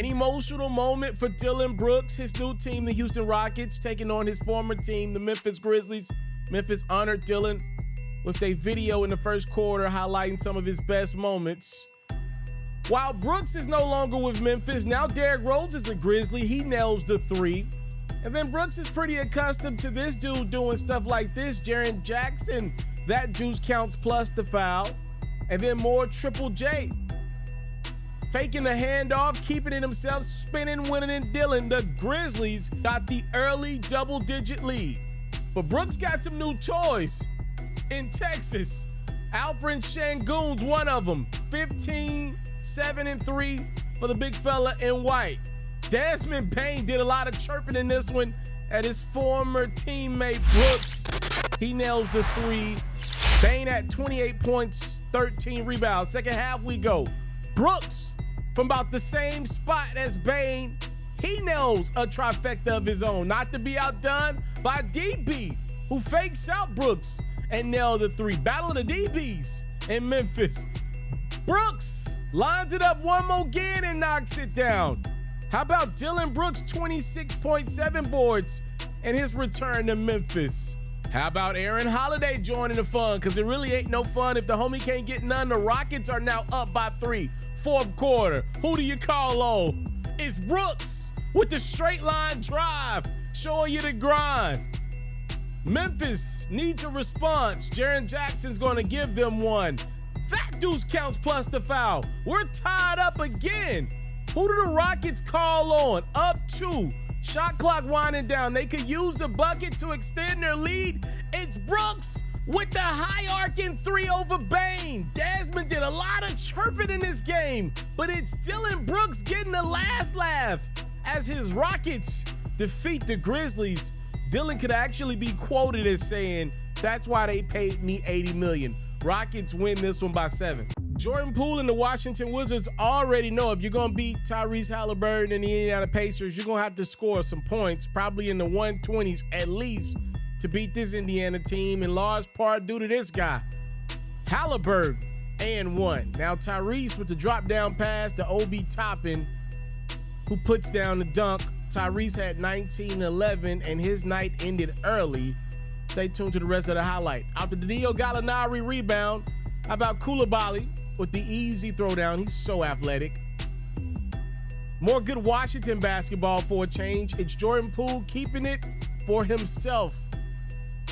An emotional moment for Dillon Brooks, his new team, the Houston Rockets, taking on his former team, the Memphis Grizzlies. Memphis honored Dillon with a video in the first quarter highlighting some of his best moments. While Brooks is no longer with Memphis, now Derrick Rose is a Grizzly. He nails the three. And then Brooks is pretty accustomed to this dude doing stuff like this. Jaren Jackson, that deuce counts plus the foul. And then more Triple J. Faking the handoff, keeping it himself, spinning, winning, and Dillon. The Grizzlies got the early double-digit lead. But Brooks got some new toys in Texas. Alperen Sengun's one of them. 15, 7, and 3 for the big fella in white. Desmond Bane did a lot of chirping in this one at his former teammate Brooks. He nails the three. Bane at 28 points, 13 rebounds. Second half we go. Brooks from about the same spot as Bane. He nails a trifecta of his own. Not to be outdone by DB, who fakes out Brooks and nailed the three. Battle of the DBs in Memphis. Brooks lines it up one more again and knocks it down. How about Dillon Brooks' 26.7 boards and his return to Memphis? How about Aaron Holiday joining the fun? Because it really ain't no fun if the homie can't get none. The Rockets are now up by 3, fourth quarter. Who do you call on? It's Brooks with the straight line drive, showing you the grind. Memphis needs a response. Jaren Jackson's going to give them one. That deuce counts plus the foul. We're tied up again. Who do the Rockets call on? Up 2. Shot clock winding down. They could use the bucket to extend their lead. It's Brooks with the high arcing 3 over Bane. Desmond did a lot of chirping in this game, but it's Dillon Brooks getting the last laugh as his Rockets defeat the Grizzlies. Dillon could actually be quoted as saying, "That's why they paid me $80 million. Rockets win this one by 7. Jordan Poole and the Washington Wizards already know if you're going to beat Tyrese Halliburton and the Indiana Pacers, you're going to have to score some points, probably in the 120s at least, to beat this Indiana team, in large part due to this guy, Halliburton, and 1. Now Tyrese with the drop-down pass to Obi Toppin, who puts down the dunk. Tyrese had 19-11, and his night ended early. Stay tuned to the rest of the highlight. After the Danilo Gallinari rebound, how about Coulibaly with the easy throwdown? He's so athletic. More good Washington basketball for a change. It's Jordan Poole keeping it for himself.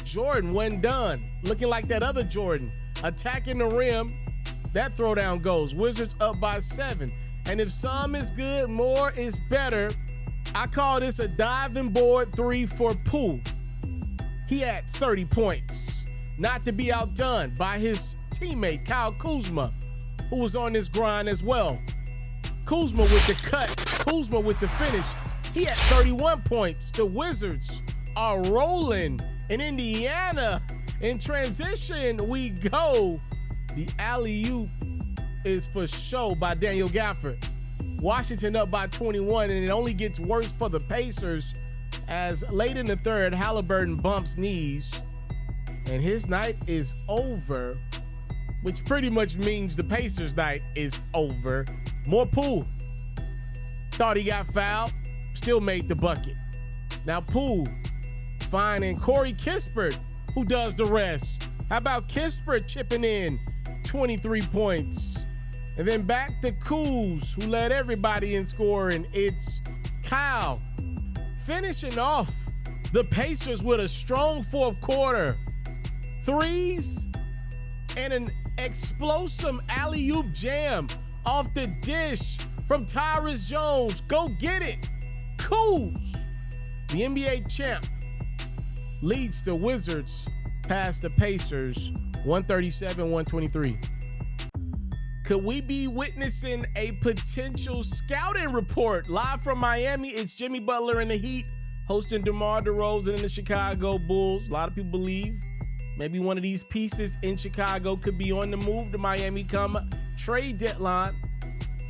Jordan, when done, looking like that other Jordan, attacking the rim. That throwdown goes. Wizards up by 7. And if some is good, more is better. I call this a diving board 3 for Poole. He had 30 points. Not to be outdone by his teammate, Kyle Kuzma, who was on this grind as well. Kuzma with the cut, Kuzma with the finish. He had 31 points. The Wizards are rolling in Indiana. In transition, we go. The alley-oop is for show by Daniel Gafford. Washington up by 21, and it only gets worse for the Pacers as late in the third, Halliburton bumps knees, and his night is over, which pretty much means the Pacers' night is over. More Poole. Thought he got fouled, still made the bucket. Now Poole finding Corey Kispert, who does the rest. How about Kispert chipping in 23 points? And then back to Kuz, who led everybody in scoring. It's Kyle finishing off the Pacers with a strong fourth quarter. Threes and an explosive alley-oop jam off the dish from Tyrus Jones. Go get it. Kuz, the NBA champ, leads the Wizards past the Pacers 137-123. Could we be witnessing a potential scouting report? Live from Miami, it's Jimmy Butler and the Heat hosting DeMar DeRozan and the Chicago Bulls. A lot of people believe maybe one of these pieces in Chicago could be on the move to Miami come trade deadline.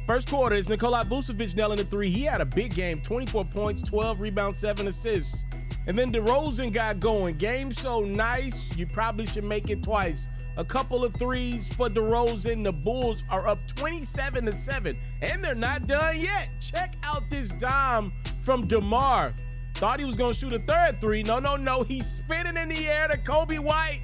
First quarter is Nikola Vucevic nailing the 3. He had a big game, 24 points, 12 rebounds, 7 assists. And then DeRozan got going. Game so nice, you probably should make it twice. A couple of threes for DeRozan. The Bulls are up 27-7, and they're not done yet. Check out about this dime from DeMar? Thought he was going to shoot a third three. No. He's spinning in the air to Kobe White,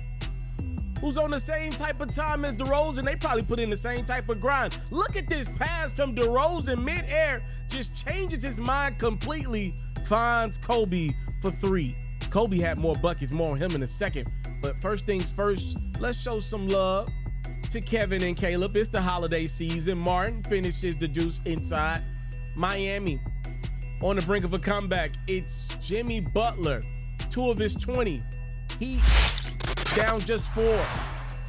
who's on the same type of time as DeRozan. They probably put in the same type of grind. Look at this pass from DeRozan midair. Just changes his mind completely. Finds Kobe for three. Kobe had more buckets, more on him in a second. But first things first, let's show some love to Kevin and Caleb. It's the holiday season. Martin finishes the deuce inside. Miami on the brink of a comeback. It's Jimmy Butler, 2 of his 20. Heat down just 4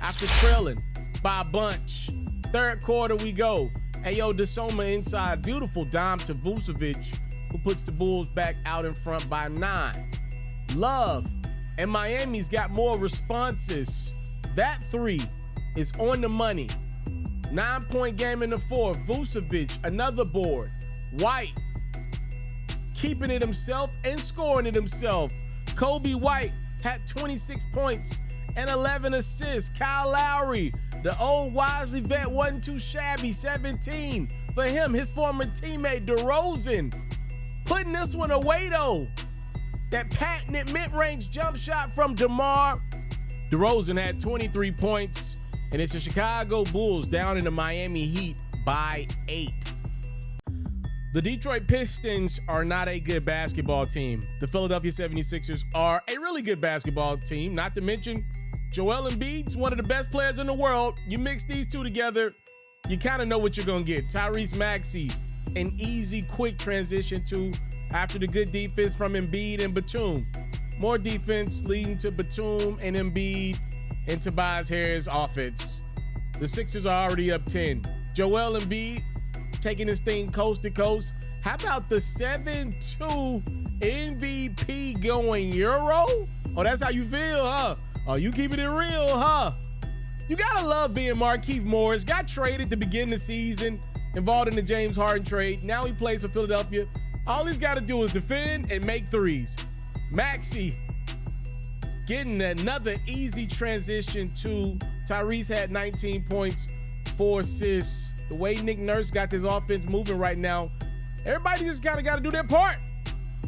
after trailing by a bunch. Third quarter we go. Ayo DeSoma inside. Beautiful dime to Vucevic, who puts the Bulls back out in front by 9. Love and Miami's got more responses. That 3 is on the money. 9-point game in the 4th. Vucevic, another board. White keeping it himself and scoring it himself. Kobe White had 26 points and 11 assists. Kyle Lowry, the old Wisely vet, wasn't too shabby. 17 for him. His former teammate DeRozan putting this one away though. That patented mid-range jump shot from DeMar. DeRozan had 23 points, and it's the Chicago Bulls down in the Miami Heat by 8. The Detroit Pistons are not a good basketball team. The Philadelphia 76ers are a really good basketball team, not to mention Joel Embiid's one of the best players in the world. You mix these two together, you kind of know what you're going to get. Tyrese Maxey, an easy, quick transition to after the good defense from Embiid and Batum. More defense leading to Batum and Embiid and Tobias Harris offense. The Sixers are already up 10. Joel Embiid taking this thing coast to coast. How about the 7-2 MVP going Euro? Oh, that's how you feel, huh? Oh, you keeping it real, huh? You gotta love being Markieff Morris. Got traded at the beginning of the season, involved in the James Harden trade. Now he plays for Philadelphia. All he's got to do is defend and make threes. Maxey getting another easy transition to Tyrese had 19 points, 4 assists. The way Nick Nurse got this offense moving right now, everybody just got to do their part.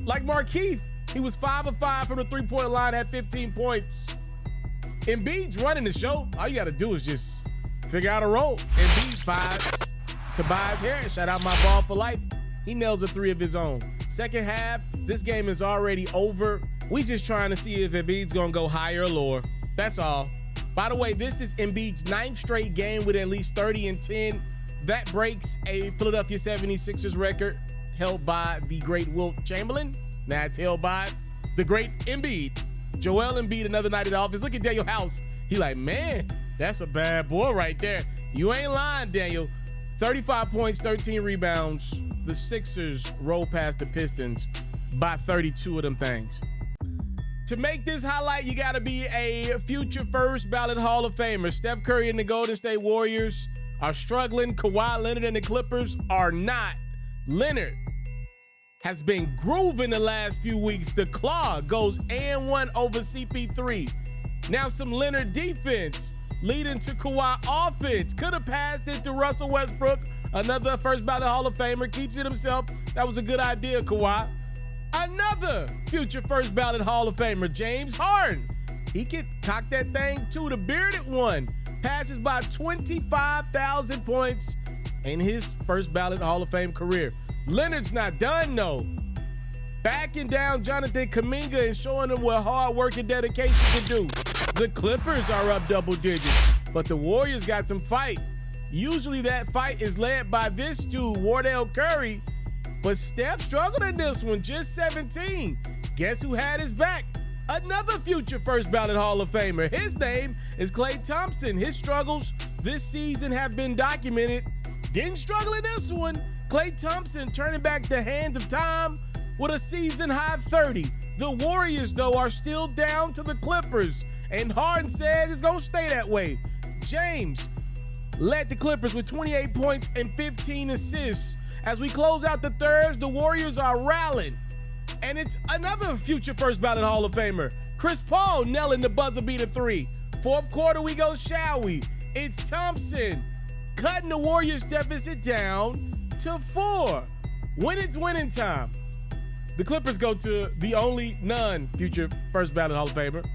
Like Markieff, he was 5 of 5 from the three-point line, had 15 points. Embiid's running the show. All you got to do is just figure out a role. Embiid finds Tobias Harris. Shout out my ball for life. He nails a 3 of his own. Second half, this game is already over. We just trying to see if Embiid's going to go higher or lower. That's all. By the way, this is Embiid's 9th straight game with at least 30 and 10. That breaks a Philadelphia 76ers record held by the great Wilt Chamberlain. Now it's held by the great Embiid. Joel Embiid, another night at the office. Look at Daniel House. He like, man, that's a bad boy right there. You ain't lying, Daniel. 35 points, 13 rebounds. The Sixers roll past the Pistons by 32 of them things. To make this highlight, you got to be a future first ballot Hall of Famer. Steph Curry and the Golden State Warriors are struggling. Kawhi Leonard and the Clippers are not. Leonard has been grooving the last few weeks. The Claw goes and 1 over CP3. Now some Leonard defense leading to Kawhi offense. Could have passed it to Russell Westbrook. Another first ballot Hall of Famer. Keeps it himself. That was a good idea, Kawhi. Another future first ballot Hall of Famer, James Harden. He could cock that thing too. The bearded one passes by 25,000 points in his first ballot Hall of Fame career. Leonard's not done, though. Backing down Jonathan Kuminga and showing him what hard work and dedication can do. The Clippers are up double digits, but the Warriors got some fight. Usually that fight is led by this dude, Wardell Curry, but Steph struggled in this one, just 17. Guess who had his back? Another future first ballot Hall of Famer. His name is Klay Thompson. His struggles this season have been documented. Didn't struggle in this one. Klay Thompson turning back the hands of time with a season-high 30. The Warriors, though, are still down to the Clippers, and Harden says it's going to stay that way. James led the Clippers with 28 points and 15 assists. As we close out the thirds, the Warriors are rallying. And it's another future first ballot Hall of Famer, Chris Paul, nailing the buzzer beater 3. Fourth quarter we go, shall we? It's Thompson cutting the Warriors deficit down to 4. When it's winning time, the Clippers go to the only non-future first ballot Hall of Famer.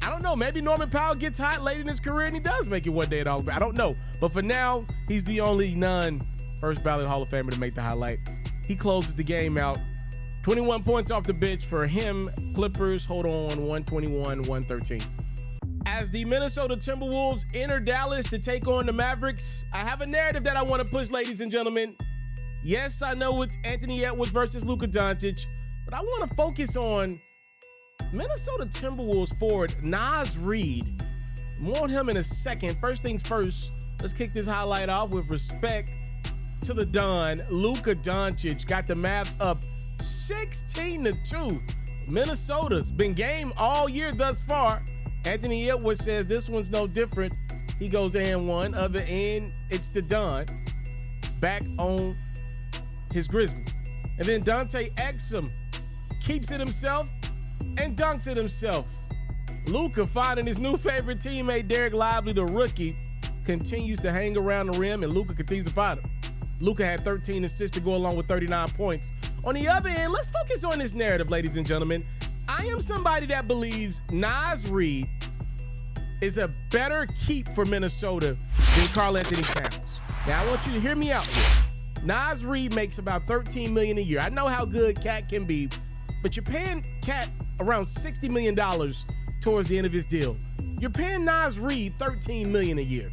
I don't know. Maybe Norman Powell gets hot late in his career and he does make it one day at Hall of Fame. I don't know. But for now, he's the only non-first ballot Hall of Famer to make the highlight. He closes the game out. 21 points off the bench for him. Clippers hold on 121-113. As the Minnesota Timberwolves enter Dallas to take on the Mavericks, I have a narrative that I want to push, ladies and gentlemen. Yes, I know it's Anthony Edwards versus Luka Doncic, but I want to focus on Minnesota Timberwolves forward Naz Reid. More on him in a second. First things first, let's kick this highlight off with respect to the Don. Luka Doncic got the Mavs up 16-2. Minnesota's been game all year thus far. Anthony Edwards says this one's no different. He goes and one. Other end, it's the Don back on his Grizzly. And then Dante Exum keeps it himself and dunks it himself. Luka, finding his new favorite teammate, Derek Lively, the rookie, continues to hang around the rim, and Luka continues to find him. Luka had 13 assists to go along with 39 points. On the other end, let's focus on this narrative, ladies and gentlemen. I am somebody that believes Naz Reid is a better keep for Minnesota than Karl-Anthony Towns. Now, I want you to hear me out here. Naz Reid makes about $13 million a year. I know how good Cat can be, but you're paying Cat around $60 million towards the end of his deal. You're paying Naz Reid $13 million a year.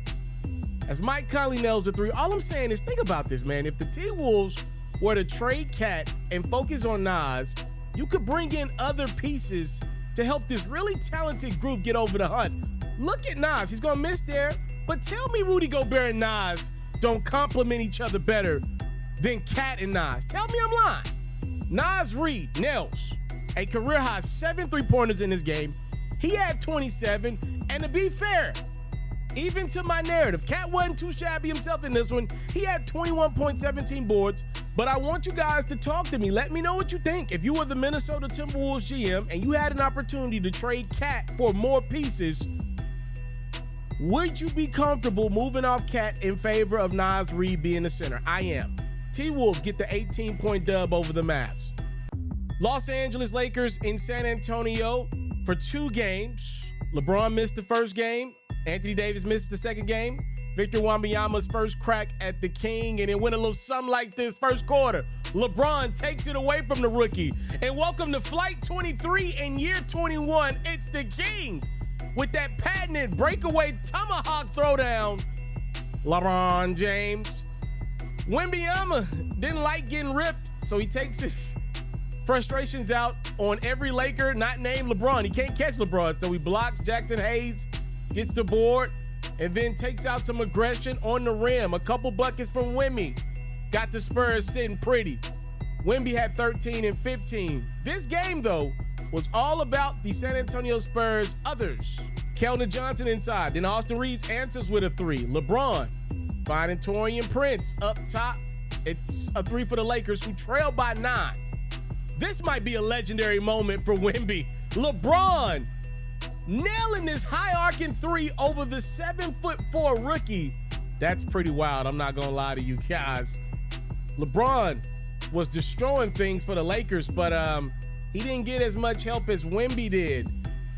As Mike Conley nails the three, all I'm saying is think about this, man. If the T-Wolves were to trade Cat and focus on Naz, you could bring in other pieces to help this really talented group get over the hump. Look at Naz. He's going to miss there. But tell me Rudy Gobert and Naz don't complement each other better than Cat and Naz. Tell me I'm lying. Naz Reid nails a career-high 7 3-pointers in this game. He had 27. And to be fair, even to my narrative, Cat wasn't too shabby himself in this one. He had 21.17 boards. But I want you guys to talk to me. Let me know what you think. If you were the Minnesota Timberwolves GM and you had an opportunity to trade Cat for more pieces, would you be comfortable moving off Cat in favor of Naz Reid being the center? I am. T-Wolves get the 18-point dub over the Mavs. Los Angeles Lakers in San Antonio for 2 games. LeBron missed the first game. Anthony Davis missed the second game. Victor Wembanyama's first crack at the King, and it went a little something like this first quarter. LeBron takes it away from the rookie. And welcome to Flight 23 in year 21. It's the King with that patented breakaway tomahawk throwdown. LeBron James. Wembanyama didn't like getting ripped, so he takes his frustrations out on every Laker not named LeBron. He can't catch LeBron, so he blocks Jackson Hayes, gets the board, and then takes out some aggression on the rim. A couple buckets from Wemby. Got the Spurs sitting pretty. Wemby had 13 and 15. This game, though, was all about the San Antonio Spurs others. Keldon Johnson inside. Then Austin Reeves answers with a 3. LeBron finding Taurean Prince up top. It's a 3 for the Lakers, who trail by 9. This might be a legendary moment for Wemby. LeBron nailing this high-arcing 3 over the 7'4" rookie. That's pretty wild. I'm not going to lie to you guys. LeBron was destroying things for the Lakers, but he didn't get as much help as Wemby did.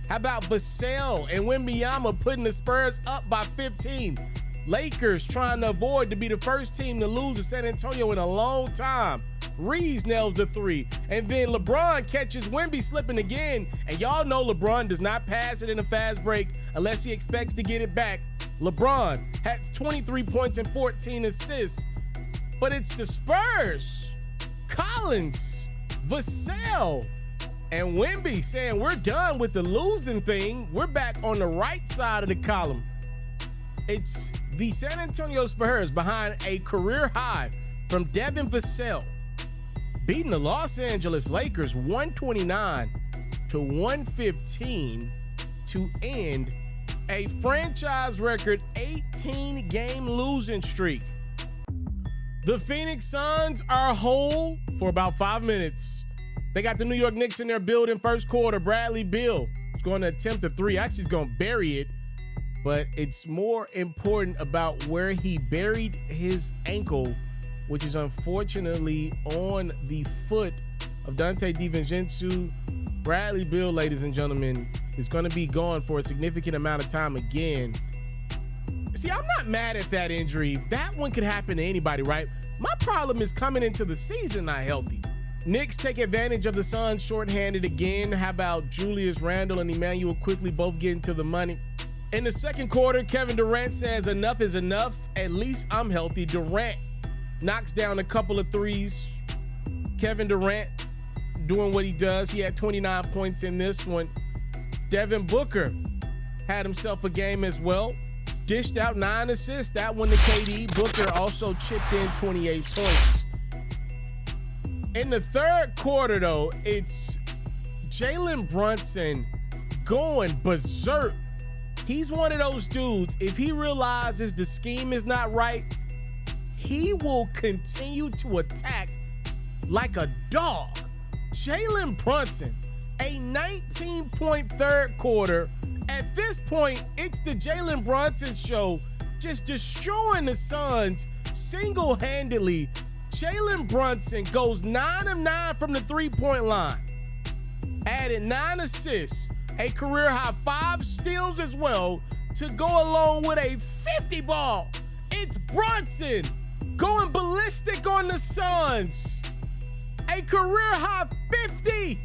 How about Vassell and Wembanyama putting the Spurs up by 15? Lakers trying to avoid to be the first team to lose to San Antonio in a long time. Reeves nails the 3. And then LeBron catches Wemby slipping again. And y'all know LeBron does not pass it in a fast break unless he expects to get it back. LeBron has 23 points and 14 assists. But it's the Spurs, Collins, Vassell, and Wemby saying we're done with the losing thing. We're back on the right side of the column. It's the San Antonio Spurs behind a career high from Devin Vassell, beating the Los Angeles Lakers 129-115 to end a franchise record 18-game losing streak. The Phoenix Suns are whole for about 5 minutes. They got the New York Knicks in their building first quarter. Bradley Beal is going to attempt a 3. Actually, he's going to bury it, but it's more important about where he buried his ankle which is unfortunately on the foot of Dante DiVincenzo. Bradley Beal, ladies and gentlemen, is going to be gone for a significant amount of time again. See, I'm not mad at that injury. That one could happen to anybody, right? My problem is coming into the season not healthy. Knicks take advantage of the Suns shorthanded again. How about Julius Randle and Emmanuel quickly both getting to the money? In the second quarter, Kevin Durant says enough is enough. At least I'm healthy. Durant knocks down a couple of threes. Kevin Durant doing what he does. He had 29 points in this one. Devin Booker had himself a game as well. Dished out 9 assists. That one to KD. Booker also chipped in 28 points. In the third quarter, though, it's Jalen Brunson going berserk. He's one of those dudes, if he realizes the scheme is not right, he will continue to attack like a dog. Jalen Brunson, a 19-point third quarter. At this point, it's the Jalen Brunson show, just destroying the Suns single-handedly. Jalen Brunson goes 9 of 9 from the three-point line. Added 9 assists, a career-high 5 steals as well, to go along with a 50 ball. It's Brunson going ballistic on the Suns. A career-high 50.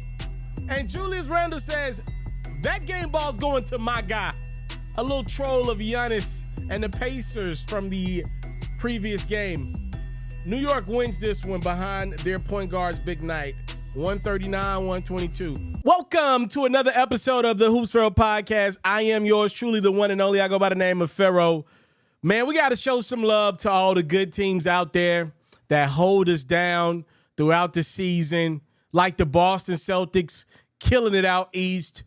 And Julius Randle says, that game ball's going to my guy. A little troll of Giannis and the Pacers from the previous game. New York wins this one behind their point guard's big night, 139-122. Welcome to another episode of the Hoops Ferro podcast. I am yours truly, the one and only. I go by the name of Ferro. Man, we got to show some love to all the good teams out there that hold us down throughout the season, like the Boston Celtics killing it out east,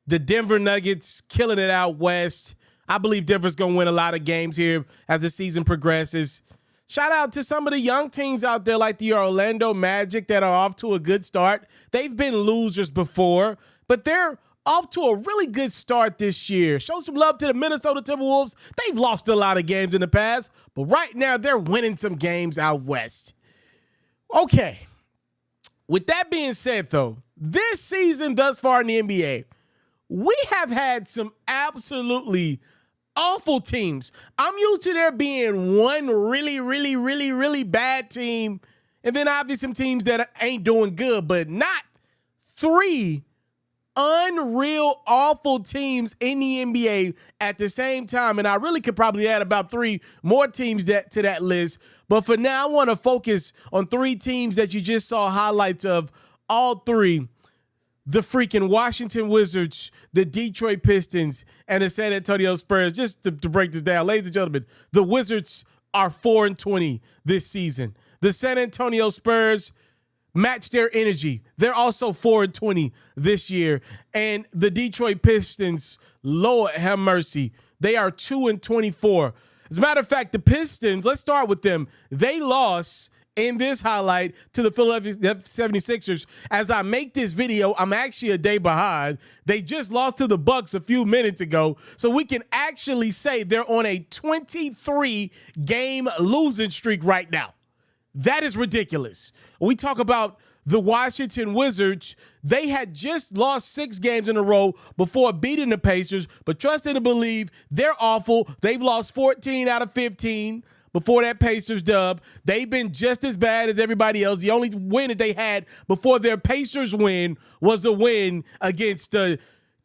the Denver Nuggets killing it out west. I believe Denver's going to win a lot of games here as the season progresses. Shout out to some of the young teams out there like the Orlando Magic that are off to a good start. They've been losers before, but they're off to a really good start this year. Show some love to the Minnesota Timberwolves. They've lost a lot of games in the past, but right now they're winning some games out west. Okay. With that being said, though, this season thus far in the NBA, we have had some absolutely awful teams. I'm used to there being one really bad team, and then obviously some teams that ain't doing good, but not 3 unreal awful teams in the NBA at the same time. And I really could probably add about 3 more teams to that list. But for now, I want to focus on 3 teams that you just saw highlights of, all 3. The freaking Washington Wizards, the Detroit Pistons, and the San Antonio Spurs. Just to break this down, ladies and gentlemen, the Wizards are 4-20 this season. The San Antonio Spurs match their energy. They're also 4-20 this year. And the Detroit Pistons, Lord have mercy, they are 2-24. As a matter of fact, the Pistons, let's start with them. They lost in this highlight to the Philadelphia 76ers. As I make this video, I'm actually a day behind. They just lost to the Bucks a few minutes ago. So we can actually say they're on a 23-game losing streak right now. That is ridiculous. We talk about the Washington Wizards. They had just lost 6 games in a row before beating the Pacers, but trust and believe, they're awful. They've lost 14 out of 15. Before that Pacers dub. They've been just as bad as everybody else. The only win that they had before their Pacers win was a win against the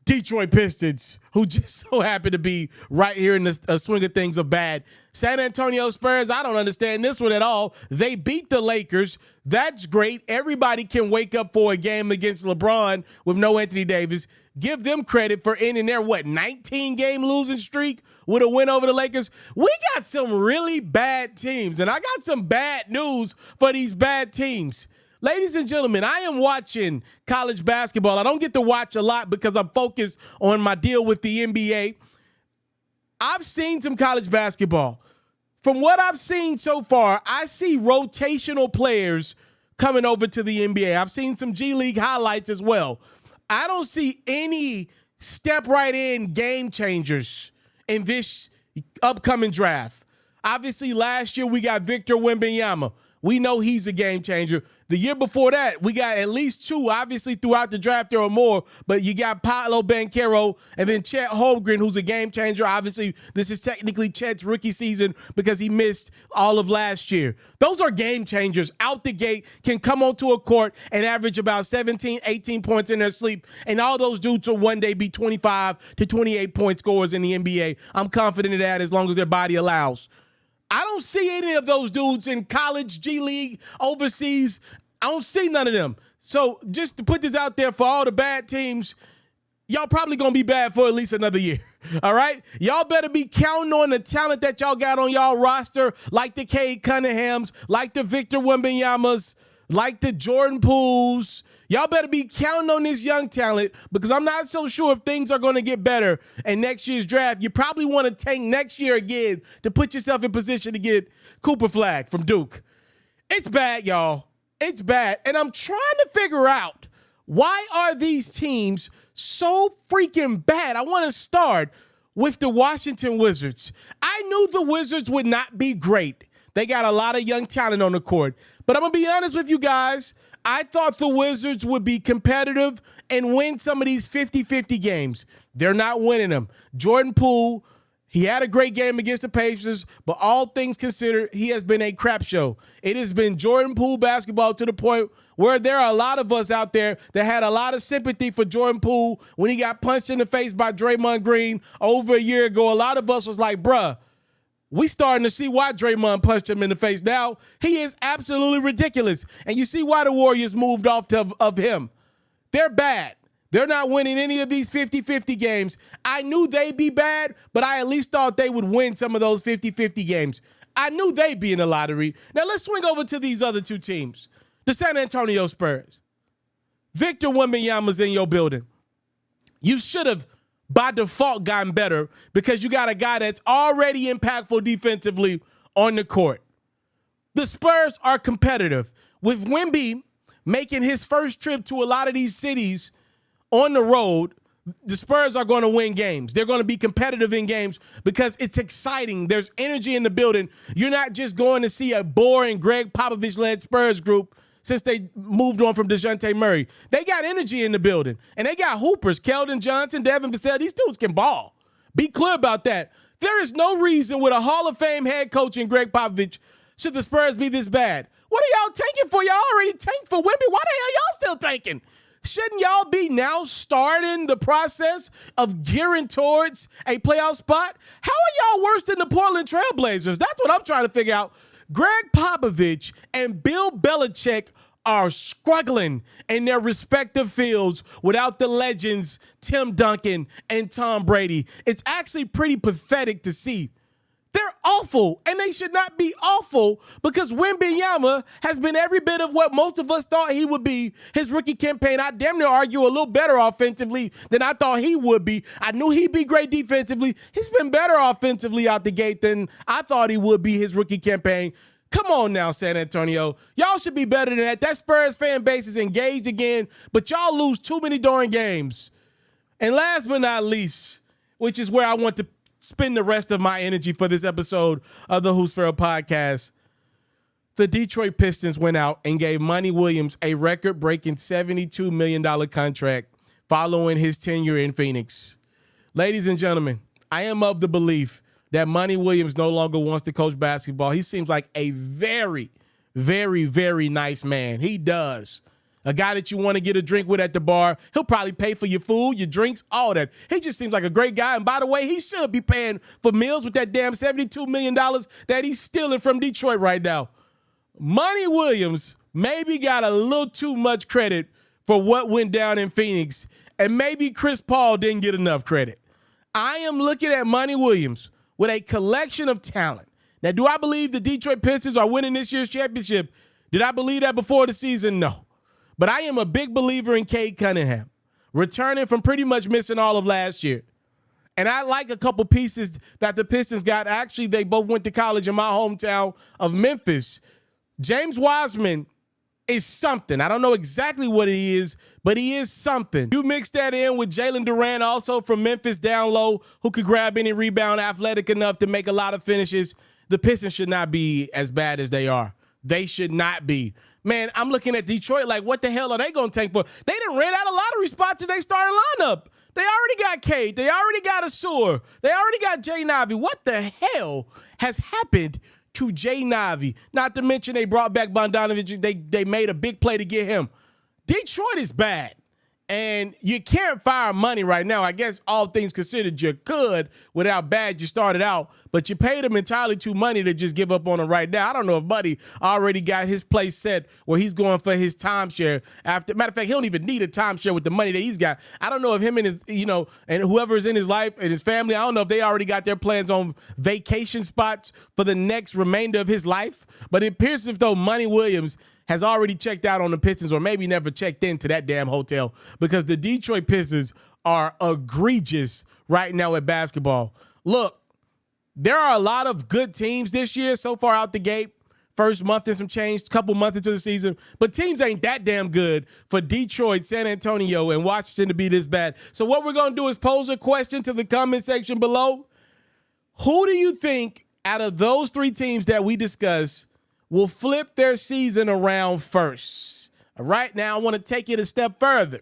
Detroit Pistons, who just so happen to be right here in the swing of things of bad. San Antonio Spurs, I don't understand this one at all. They beat the Lakers. That's great. Everybody can wake up for a game against LeBron with no Anthony Davis. Give them credit for ending their, 19-game losing streak with a win over the Lakers. We got some really bad teams, and I got some bad news for these bad teams. Ladies and gentlemen, I am watching college basketball. I don't get to watch a lot because I'm focused on my deal with the NBA. I've seen some college basketball. From what I've seen so far, I see rotational players coming over to the NBA. I've seen some G League highlights as well. I don't see any step right in game changers in this upcoming draft. Obviously, last year we got Victor Wembanyama. We know he's a game changer. The year before that, we got at least two, obviously throughout the draft there are more, but you got Paolo Banchero and then Chet Holmgren, who's a game changer. Obviously, this is technically Chet's rookie season because he missed all of last year. Those are game changers. Out the gate, can come onto a court and average about 17, 18 points in their sleep, and all those dudes will one day be 25 to 28 point scorers in the NBA. I'm confident in that as long as their body allows. I don't see any of those dudes in college, G League, overseas. I don't see none of them. So just to put this out there for all the bad teams, y'all probably going to be bad for at least another year. All right? Y'all better be counting on the talent that y'all got on y'all roster, like the Cade Cunninghams, like the Victor Wembanyama's, like the Jordan Pooles. Y'all better be counting on this young talent because I'm not so sure if things are going to get better in next year's draft. You probably want to tank next year again to put yourself in position to get Cooper Flag from Duke. It's bad, y'all. It's bad. And I'm trying to figure out, why are these teams so freaking bad? I want to start with the Washington Wizards. I knew the Wizards would not be great. They got a lot of young talent on the court. But I'm going to be honest with you guys. I thought the Wizards would be competitive and win some of these 50-50 games. They're not winning them. Jordan Poole, he had a great game against the Pacers, but all things considered, he has been a crap show. It has been Jordan Poole basketball to the point where there are a lot of us out there that had a lot of sympathy for Jordan Poole when he got punched in the face by Draymond Green over a year ago. A lot of us was like, bruh, we starting to see why Draymond punched him in the face. Now, he is absolutely ridiculous. And you see why the Warriors moved off of him. They're bad. They're not winning any of these 50-50 games. I knew they'd be bad, but I at least thought they would win some of those 50-50 games. I knew they'd be in the lottery. Now, let's swing over to these other two teams. The San Antonio Spurs. Victor Wembanyama's in your building. You should have by default gotten better because you got a guy that's already impactful defensively on the court. The Spurs are competitive. With Wemby making his first trip to a lot of these cities on the road, the Spurs are going to win games. They're going to be competitive in games because it's exciting. There's energy in the building. You're not just going to see a boring Greg Popovich-led Spurs group since they moved on from DeJounte Murray. They got energy in the building, and they got hoopers. Keldon Johnson, Devin Vassell, these dudes can ball. Be clear about that. There is no reason with a Hall of Fame head coach in Greg Popovich should the Spurs be this bad. What are y'all tanking for? Y'all already tanked for Wemby. Why the hell y'all still tanking? Shouldn't y'all be now starting the process of gearing towards a playoff spot? How are y'all worse than the Portland Trail Blazers? That's what I'm trying to figure out. Greg Popovich and Bill Belichick are struggling in their respective fields without the legends Tim Duncan and Tom Brady. It's actually pretty pathetic to see. They're awful, and they should not be awful because Wembanyama has been every bit of what most of us thought he would be his rookie campaign. I damn near argue a little better offensively than I thought he would be. I knew he'd be great defensively. He's been better offensively out the gate than I thought he would be his rookie campaign. Come on now, San Antonio. Y'all should be better than that. That Spurs fan base is engaged again, but y'all lose too many darn games. And last but not least, which is where I want to spend the rest of my energy for this episode of the Who's Ferro podcast, the Detroit Pistons went out and gave Monty Williams a record-breaking $72 million contract following his tenure in Phoenix. Ladies and gentlemen, I am of the belief that Monty Williams no longer wants to coach basketball. He seems like a very, very, very nice man. He does. A guy that you want to get a drink with at the bar. He'll probably pay for your food, your drinks, all that. He just seems like a great guy. And by the way, he should be paying for meals with that damn $72 million that he's stealing from Detroit right now. Monty Williams maybe got a little too much credit for what went down in Phoenix, and maybe Chris Paul didn't get enough credit. I am looking at Monty Williams with a collection of talent. Now, do I believe the Detroit Pistons are winning this year's championship? Did I believe that before the season? No. But I am a big believer in Cade Cunningham, returning from pretty much missing all of last year. And I like a couple pieces that the Pistons got. Actually, they both went to college in my hometown of Memphis. James Wiseman is something. I don't know exactly what he is, but he is something. You mix that in with Jalen Duran, also from Memphis down low, who could grab any rebound, athletic enough to make a lot of finishes. the Pistons should not be as bad as they are. They should not be. Man, I'm looking at Detroit like, what the hell are they going to tank for? They done ran out of lottery spots in their starting lineup. They already got Cade. They already got Asur. They already got Jay Navi. What the hell has happened to Jay Navi? Not to mention they brought back Bogdanovich. They made a big play to get him. Detroit is bad. And you can't fire Money right now. I guess all things considered, you could with how bad you started out, but you paid him entirely too money to just give up on him right now. I don't know if Money already got his place set where he's going for his timeshare. Matter of fact, he don't even need a timeshare with the money that he's got. I don't know if him and his, and whoever's in his life and his family, I don't know if they already got their plans on vacation spots for the next remainder of his life. But it appears as though Money Williams has already checked out on the Pistons, or maybe never checked into that damn hotel, because the Detroit Pistons are egregious right now at basketball. Look, there are a lot of good teams this year so far out the gate. First month and some change, couple months into the season, but teams ain't that damn good for Detroit, San Antonio, and Washington to be this bad. So what we're going to do is pose a question to the comment section below. Who do you think out of those three teams that we discussed will flip their season around first? All right, now I want to take it a step further.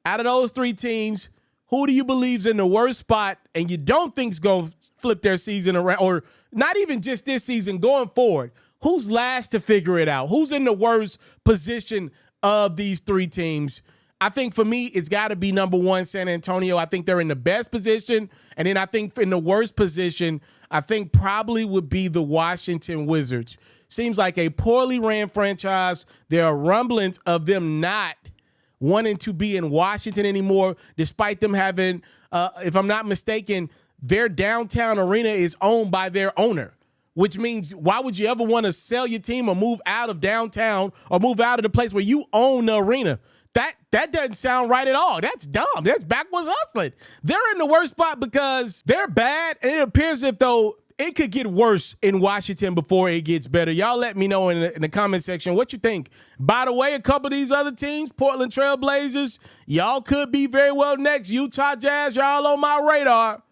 Out of those three teams, who do you believe's in the worst spot and you don't think's going to flip their season around, or not even just this season, going forward? Who's last to figure it out? Who's in the worst position of these three teams? I think for me, it's got to be number one, San Antonio. I think they're in the best position. And then I think in the worst position, I think probably would be the Washington Wizards. Seems like a poorly ran franchise. There are rumblings of them not wanting to be in Washington anymore, despite them having, if I'm not mistaken, their downtown arena is owned by their owner, which means why would you ever want to sell your team or move out of downtown or move out of the place where you own the arena? That doesn't sound right at all. That's dumb. That's backwards hustling. They're in the worst spot because they're bad, and it appears as though it could get worse in Washington before it gets better. Y'all let me know in the comment section what you think. By the way, a couple of these other teams, Portland Trail Blazers, y'all could be very well next. Utah Jazz, y'all on my radar.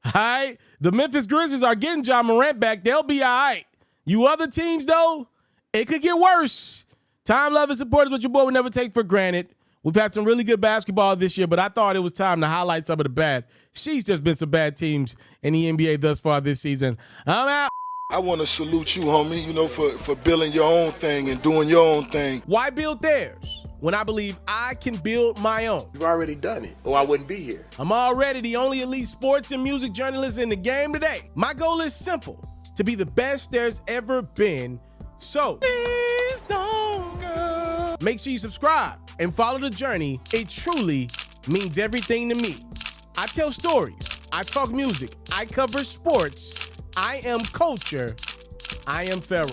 All right? The Memphis Grizzlies are getting Ja Morant back. They'll be all right. You other teams, though, it could get worse. Time, love, and support is what your boy would never take for granted. We've had some really good basketball this year, but I thought it was time to highlight some of the bad. She's just been some bad teams in the NBA thus far this season. I'm out. I want to salute you, homie, for building your own thing and doing your own thing. Why build theirs when I believe I can build my own? You've already done it, or I wouldn't be here. I'm already the only elite sports and music journalist in the game today. My goal is simple, to be the best there's ever been. So, please don't go. Make sure you subscribe and follow the journey. It truly means everything to me. I tell stories. I talk music. I cover sports. I am culture. I am Ferro.